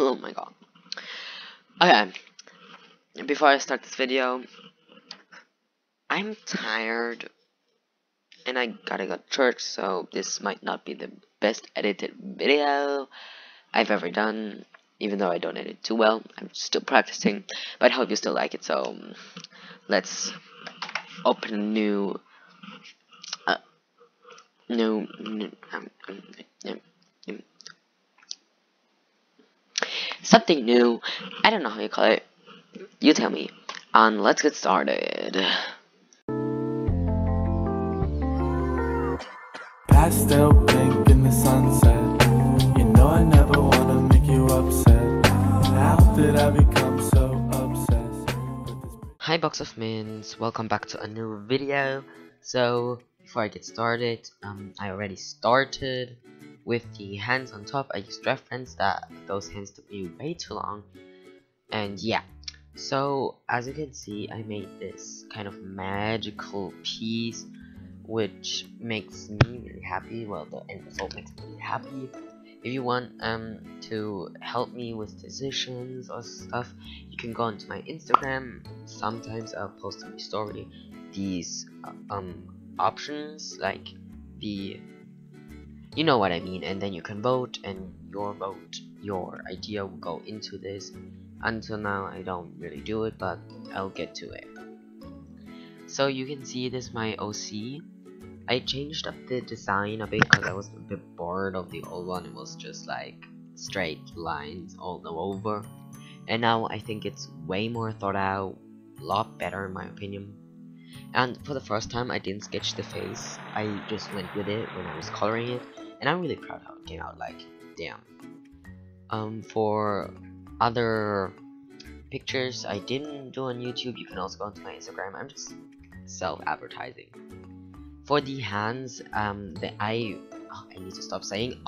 Oh my god. Okay, before I start this video, I'm tired and I gotta go to church, so this might not be the best edited video I've ever done, even though I don't edit too well. I'm still practicing, but I hope you still like it. So let's open a new something new. I don't know how you call it. You tell me. And let's get started. Pastel pink in the sunset. You know I never wanna make you upset. How did I become so obsessed with this? Hi box of mints, welcome back to a new video. So before I get started, I already started with the hands on top. I used reference that those hands took me way too long, and yeah. So as you can see, I made this kind of magical piece which makes me really happy. Well, the end result makes me really happy. If you want to help me with decisions or stuff, you can go onto my Instagram. Sometimes I'll post on my story these options, like the, you know what I mean, and then you can vote, and your vote, your idea will go into this. Until now I don't really do it, but I'll get to it. So you can see this my OC. I changed up the design a bit because I was a bit bored of the old one. It was just like straight lines all over, and now I think it's way more thought out, a lot better in my opinion. And for the first time I didn't sketch the face, I just went with it when I was coloring it, and I'm really proud how it came out. Like, damn. For other pictures I didn't do on YouTube, you can also go onto my Instagram. I'm just self-advertising. For the hands, I need to stop saying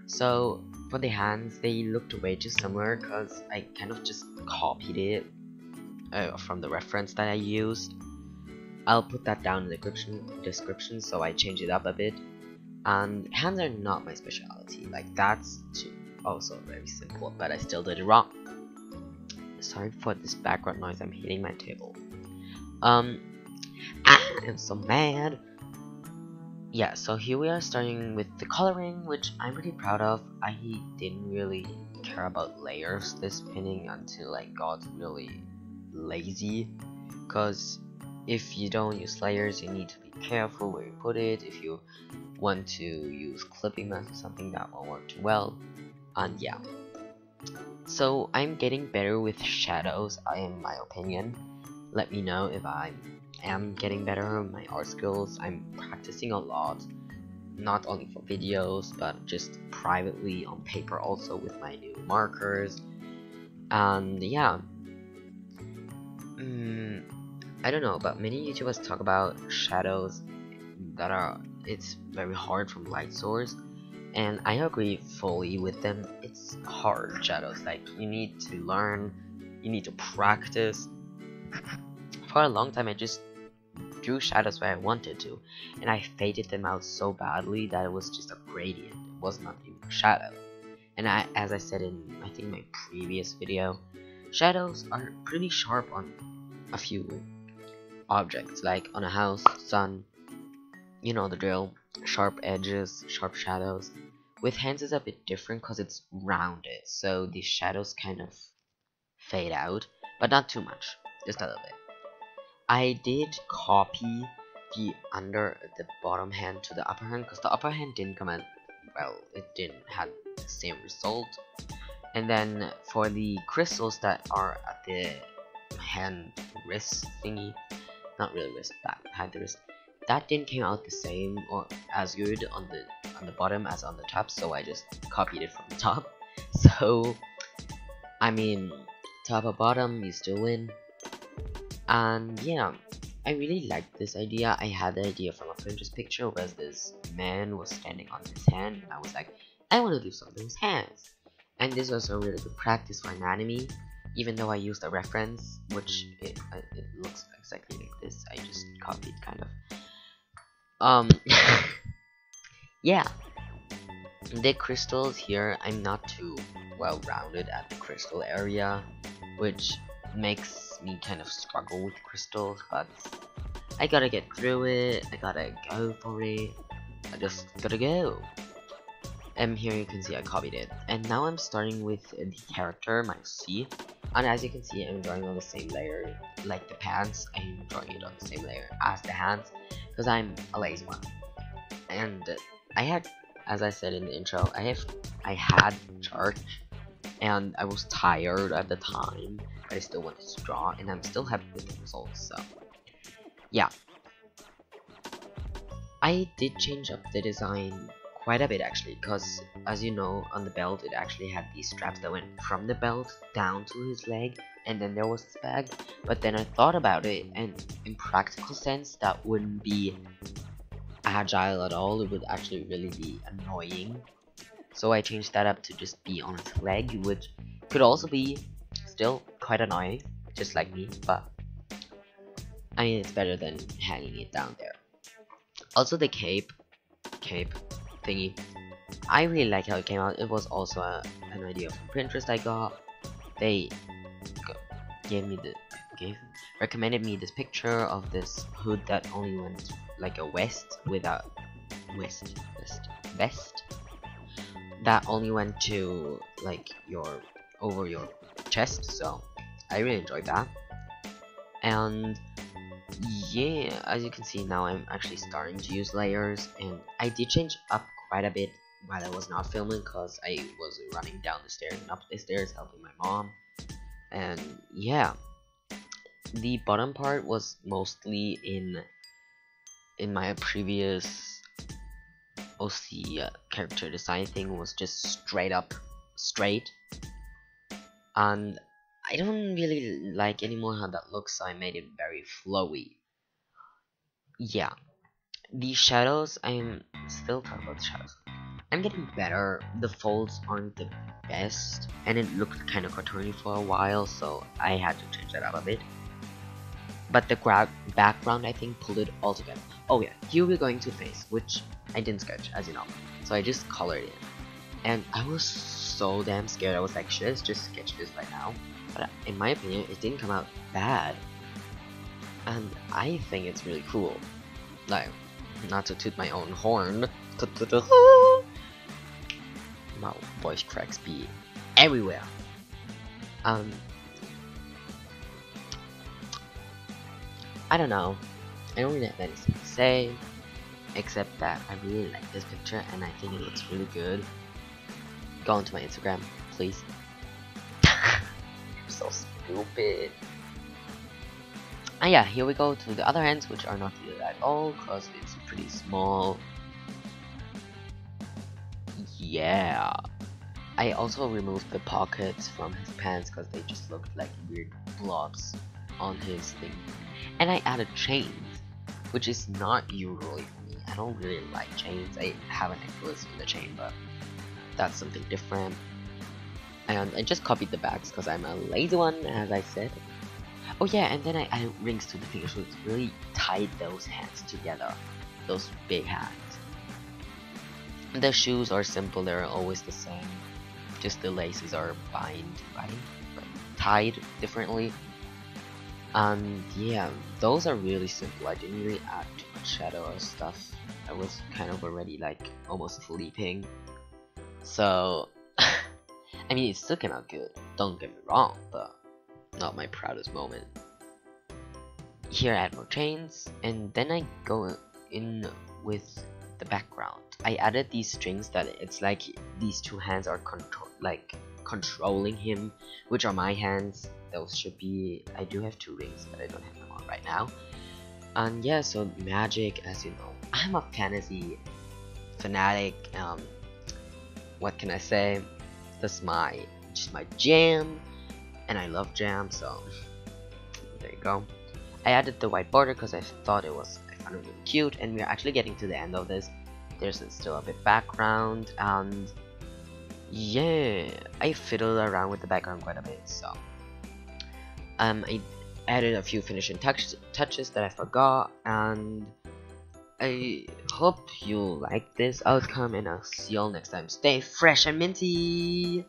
So for the hands, they looked way too similar because I kind of just copied it from the reference that I used. I'll put that down in the description, so I changed it up a bit. And hands are not my specialty. Like, that's also very simple, but I still did it wrong. Sorry for this background noise, I'm hitting my table. I'm so mad. Yeah, so here we are starting with the coloring, which I'm pretty proud of. I didn't really care about layers this painting until I got really lazy, because if you don't use layers, you need to be careful where you put it. If you want to use clipping mask or something, that won't work too well. And yeah, so I'm getting better with shadows, in my opinion. Let me know if I am getting better on my art skills. I'm practicing a lot, not only for videos but just privately on paper also with my new markers. And yeah, I don't know, but many YouTubers talk about shadows that it's very hard from light source, and I agree fully with them. It's hard shadows, like you need to learn, you need to practice. For a long time I just drew shadows where I wanted to, and I faded them out so badly that it was just a gradient. It was not even a shadow. And as I said in, I think, my previous video, shadows are pretty sharp on a few objects, like on a house, sun, you know the drill. Sharp edges, sharp shadows. With hands is a bit different because it's rounded, so the shadows kind of fade out, but not too much, just a little bit. I did copy the bottom hand to the upper hand because the upper hand didn't come out well. It didn't have the same result. And then for the crystals that are at the hand wrist thingy, not really wrist, behind the wrist, that didn't came out the same or as good on the bottom as on the top, so I just copied it from the top. So I mean, top or bottom, you still win. And yeah, I really liked this idea. I had the idea from a Pinterest picture where this man was standing on his hand, and I was like, I want to do something with hands. And this was a really good practice for anatomy, even though I used a reference, which it looks exactly like this. I just copied kind of. Yeah. The crystals here, I'm not too well rounded at the crystal area, which makes me kind of struggle with crystals, but I gotta get through it, I gotta go for it, I just gotta go. And here you can see I copied it, and now I'm starting with the character, my C, and as you can see I'm drawing on the same layer, like the pants, I'm drawing it on the same layer as the hands, because I'm a lazy one. And I had, as I said in the intro, I had church, and I was tired at the time, but I still wanted to draw, and I'm still happy with the results, so yeah. I did change up the design quite a bit actually, because as you know, on the belt it actually had these straps that went from the belt down to his leg, and then there was this bag, but then I thought about it, and in practical sense that wouldn't be agile at all, it would actually really be annoying. So I changed that up to just be on his leg, which could also be still quite annoying, just like me, but I mean it's better than hanging it down there. Also the cape thingy, I really like how it came out. It was also an idea from Pinterest I got. They recommended me this picture of this hood that only went like a vest that only went to like over your chest, so I really enjoyed that. And yeah, as you can see now I'm actually starting to use layers, and I did change up quite a bit while I was not filming because I was running down the stairs and up the stairs helping my mom. And yeah, the bottom part was mostly in my previous OC character design thing, was just straight, and I don't really like anymore how that looks, so I made it very flowy. Yeah, the shadows, I'm still talking about the shadows. I'm getting better. The folds aren't the best, and it looked kind of cartoony for a while, so I had to change that up a bit. But the background, I think, pulled it all together. Oh yeah, here we're going to face, which I didn't sketch, as you know. So I just colored it. And I was so damn scared. I was like, should I just sketch this right now? But in my opinion, it didn't come out bad. And I think it's really cool. Like, not to toot my own horn. My voice cracks be everywhere. I don't know. I don't really have anything to say, except that I really like this picture and I think it looks really good. Go onto my Instagram, please. I'm so stupid. And yeah, here we go to the other hands, which are not really at all, because it's pretty small. Yeah. I also removed the pockets from his pants because they just looked like weird blobs on his thing. And I added chains, which is not usually for me. I don't really like chains. I have a necklace with a chain, but that's something different. And I just copied the backs because I'm a lazy one, as I said. Oh yeah, and then I added rings to the fingers, so it's really tied those hands together, those big hands. The shoes are simple, they're always the same, just the laces are tied differently. And yeah, those are really simple. I didn't really add too much shadow or stuff. I was kind of already like almost sleeping, so I mean it still came out good, don't get me wrong, but not my proudest moment. Here I add more chains, and then I go in with the background. I added these strings that it's like these two hands are controlling him, which are my hands. Those should be, I do have two rings, but I don't have them on right now. And yeah, so magic, as you know, I'm a fantasy fanatic. What can I say? That's just my jam, and I love jam, so there you go. I added the white border because I found it really cute, and we're actually getting to the end of this. There's still a bit background, and yeah, I fiddled around with the background quite a bit, so I added a few finishing touches that I forgot, and I hope you like this outcome, and I'll see y'all next time. Stay fresh and minty!